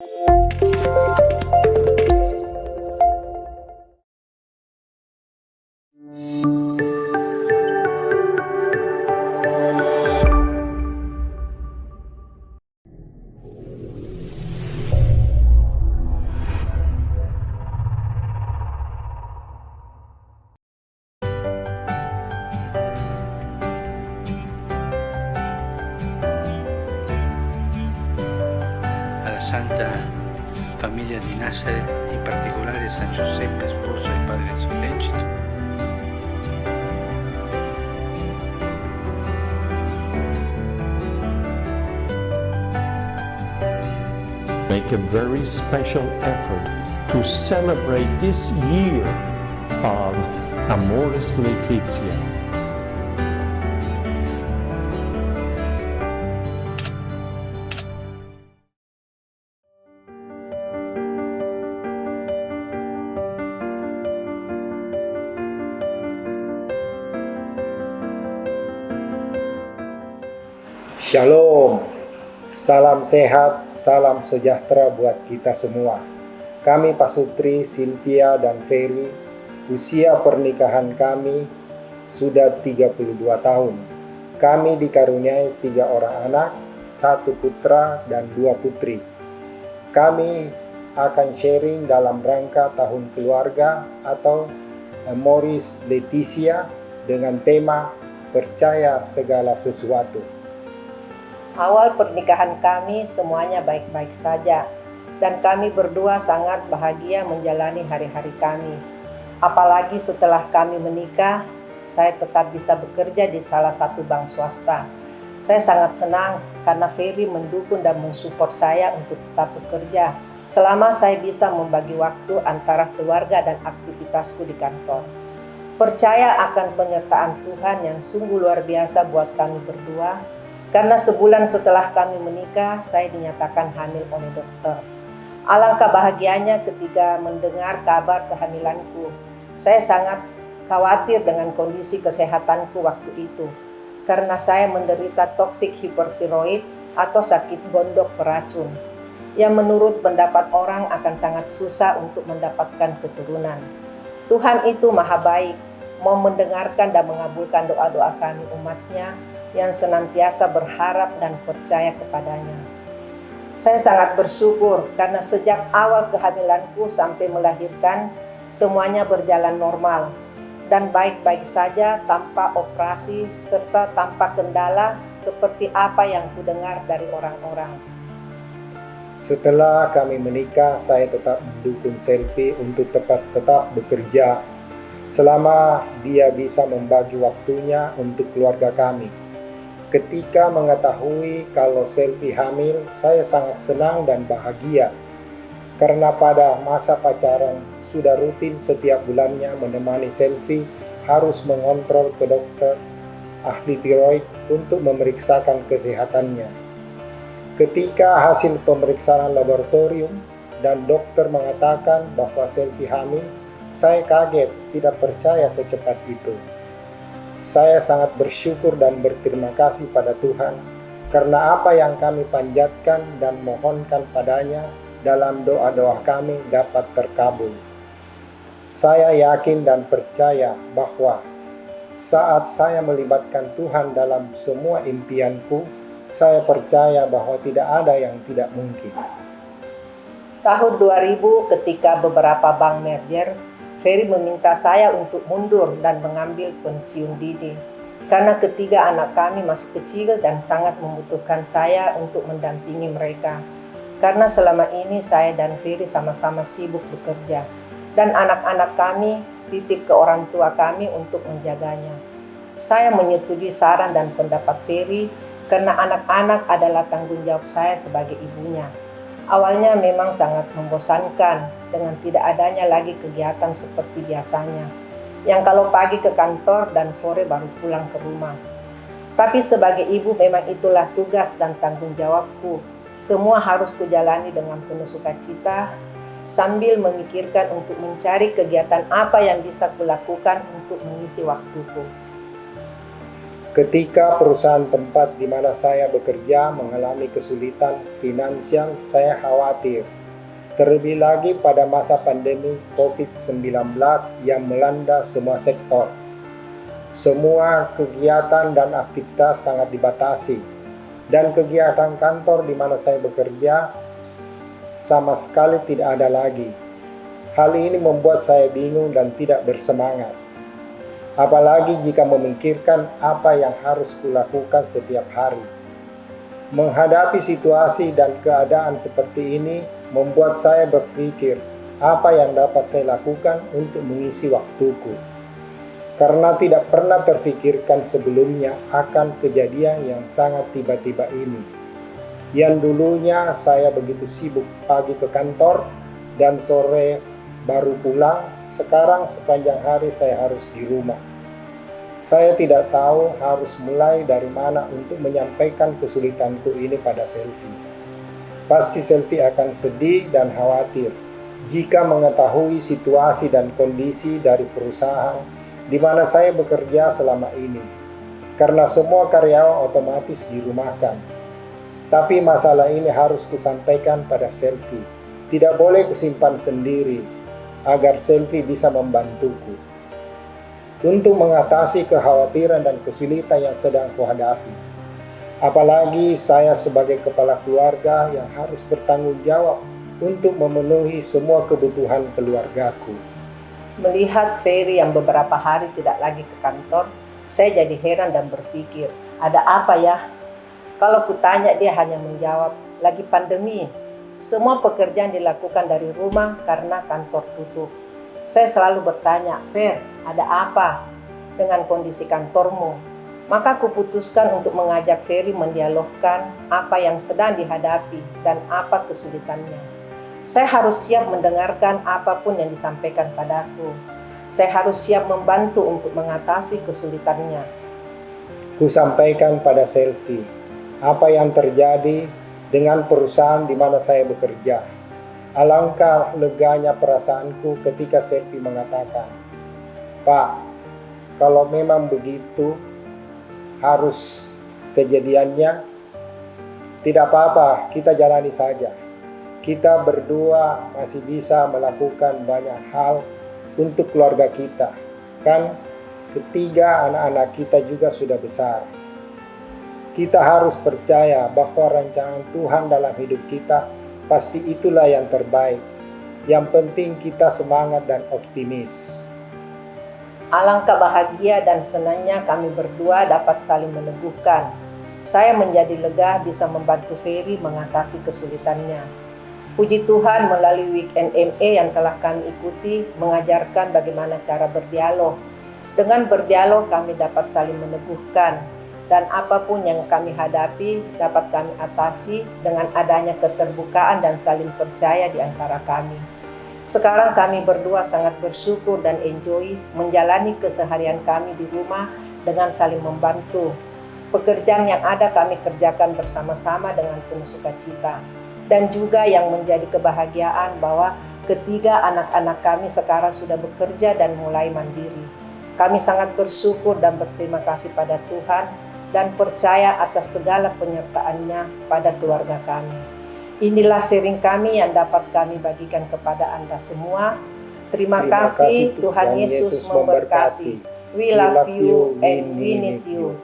Alla Santa Famiglia di Nazareth, in particolare San Giuseppe, sposo e padre sollecito. Make a very special effort to celebrate this year of Amoris Laetitia. Shalom, salam sehat, salam sejahtera buat kita semua. Kami Pasutri, Cynthia, dan Ferry, usia pernikahan kami sudah 32 tahun. Kami dikaruniai 3 orang anak, 1 putra dan 2 putri. Kami akan sharing dalam rangka tahun keluarga atau Amoris Laetitia dengan tema percaya segala sesuatu. Awal pernikahan kami semuanya baik-baik saja dan kami berdua sangat bahagia menjalani hari-hari kami. Apalagi setelah kami menikah, saya tetap bisa bekerja di salah satu bank swasta. Saya sangat senang karena Ferry mendukung dan mensupport saya untuk tetap bekerja selama saya bisa membagi waktu antara keluarga dan aktivitasku di kantor. Percaya akan penyertaan Tuhan yang sungguh luar biasa buat kami berdua. Karena sebulan setelah kami menikah, saya dinyatakan hamil oleh dokter. Alangkah bahagianya ketika mendengar kabar kehamilanku. Saya sangat khawatir dengan kondisi kesehatanku waktu itu. Karena saya menderita toxic hyperthyroid atau sakit gondok beracun. Yang menurut pendapat orang akan sangat susah untuk mendapatkan keturunan. Tuhan itu maha baik, mau mendengarkan dan mengabulkan doa-doa kami umatnya yang senantiasa berharap dan percaya kepadanya. Saya sangat bersyukur karena sejak awal kehamilanku sampai melahirkan, semuanya berjalan normal dan baik-baik saja tanpa operasi serta tanpa kendala seperti apa yang kudengar dari orang-orang. Setelah kami menikah, saya tetap mendukung Selvi untuk tetap bekerja selama dia bisa membagi waktunya untuk keluarga kami. Ketika mengetahui kalau Selvi hamil, saya sangat senang dan bahagia. Karena pada masa pacaran, sudah rutin setiap bulannya menemani Selvi harus mengontrol ke dokter ahli tiroid untuk memeriksakan kesehatannya. Ketika hasil pemeriksaan laboratorium dan dokter mengatakan bahwa Selvi hamil, saya kaget, tidak percaya secepat itu. Saya sangat bersyukur dan berterima kasih pada Tuhan karena apa yang kami panjatkan dan mohonkan padanya dalam doa-doa kami dapat terkabul. Saya yakin dan percaya bahwa saat saya melibatkan Tuhan dalam semua impianku, saya percaya bahwa tidak ada yang tidak mungkin. Tahun 2000 ketika beberapa bank merger, Ferry meminta saya untuk mundur dan mengambil pensiun dini. Karena ketiga anak kami masih kecil dan sangat membutuhkan saya untuk mendampingi mereka. Karena selama ini saya dan Ferry sama-sama sibuk bekerja. Dan anak-anak kami titip ke orang tua kami untuk menjaganya. Saya menyetujui saran dan pendapat Ferry karena anak-anak adalah tanggung jawab saya sebagai ibunya. Awalnya memang sangat membosankan dengan tidak adanya lagi kegiatan seperti biasanya. Yang kalau pagi ke kantor dan sore baru pulang ke rumah. Tapi sebagai ibu memang itulah tugas dan tanggung jawabku. Semua harus kujalani dengan penuh sukacita sambil memikirkan untuk mencari kegiatan apa yang bisa kulakukan untuk mengisi waktuku. Ketika perusahaan tempat di mana saya bekerja mengalami kesulitan finansial, saya khawatir. Terlebih lagi pada masa pandemi COVID-19 yang melanda semua sektor. Semua kegiatan dan aktivitas sangat dibatasi. Dan kegiatan kantor di mana saya bekerja sama sekali tidak ada lagi. Hal ini membuat saya bingung dan tidak bersemangat. Apalagi jika memikirkan apa yang harus kulakukan setiap hari. Menghadapi situasi dan keadaan seperti ini membuat saya berpikir apa yang dapat saya lakukan untuk mengisi waktuku. Karena tidak pernah terfikirkan sebelumnya akan kejadian yang sangat tiba-tiba ini. Yang dulunya saya begitu sibuk pagi ke kantor dan sore baru pulang, sekarang sepanjang hari saya harus di rumah. Saya tidak tahu harus mulai dari mana untuk menyampaikan kesulitanku ini pada Selvi. Pasti Selvi akan sedih dan khawatir jika mengetahui situasi dan kondisi dari perusahaan di mana saya bekerja selama ini. Karena semua karyawan otomatis dirumahkan. Tapi masalah ini harus kusampaikan pada Selvi. Tidak boleh kusimpan sendiri, agar Selvi bisa membantuku untuk mengatasi kekhawatiran dan kesulitan yang sedang kuhadapi. Apalagi saya sebagai kepala keluarga yang harus bertanggung jawab untuk memenuhi semua kebutuhan keluargaku. Melihat Ferry yang beberapa hari tidak lagi ke kantor, saya jadi heran dan berpikir, ada apa ya? Kalau kutanya dia hanya menjawab, lagi pandemi. Semua pekerjaan dilakukan dari rumah karena kantor tutup. Saya selalu bertanya, Fer, ada apa dengan kondisi kantormu? Maka kuputuskan untuk mengajak Ferry mendialogkan apa yang sedang dihadapi dan apa kesulitannya. Saya harus siap mendengarkan apapun yang disampaikan padaku. Saya harus siap membantu untuk mengatasi kesulitannya. Kusampaikan pada Selvi apa yang terjadi dengan perusahaan di mana saya bekerja. Alangkah leganya perasaanku ketika Selvi mengatakan, Pak, kalau memang begitu harus kejadiannya, tidak apa-apa, kita jalani saja. Kita berdua masih bisa melakukan banyak hal untuk keluarga kita. Kan ketiga anak-anak kita juga sudah besar. Kita harus percaya bahwa rancangan Tuhan dalam hidup kita pasti itulah yang terbaik. Yang penting kita semangat dan optimis. Alangkah bahagia dan senangnya kami berdua dapat saling meneguhkan. Saya menjadi lega bisa membantu Ferry mengatasi kesulitannya. Puji Tuhan melalui weekend MA yang telah kami ikuti mengajarkan bagaimana cara berdialog. Dengan berdialog kami dapat saling meneguhkan. Dan apapun yang kami hadapi dapat kami atasi dengan adanya keterbukaan dan saling percaya di antara kami. Sekarang kami berdua sangat bersyukur dan enjoy menjalani keseharian kami di rumah dengan saling membantu. Pekerjaan yang ada kami kerjakan bersama-sama dengan penuh sukacita. Dan juga yang menjadi kebahagiaan bahwa ketiga anak-anak kami sekarang sudah bekerja dan mulai mandiri. Kami sangat bersyukur dan berterima kasih pada Tuhan dan percaya atas segala penyertaan-Nya pada keluarga kami. Inilah sharing kami yang dapat kami bagikan kepada Anda semua. Terima kasih, Tuhan Yesus memberkati. We love you and we need you.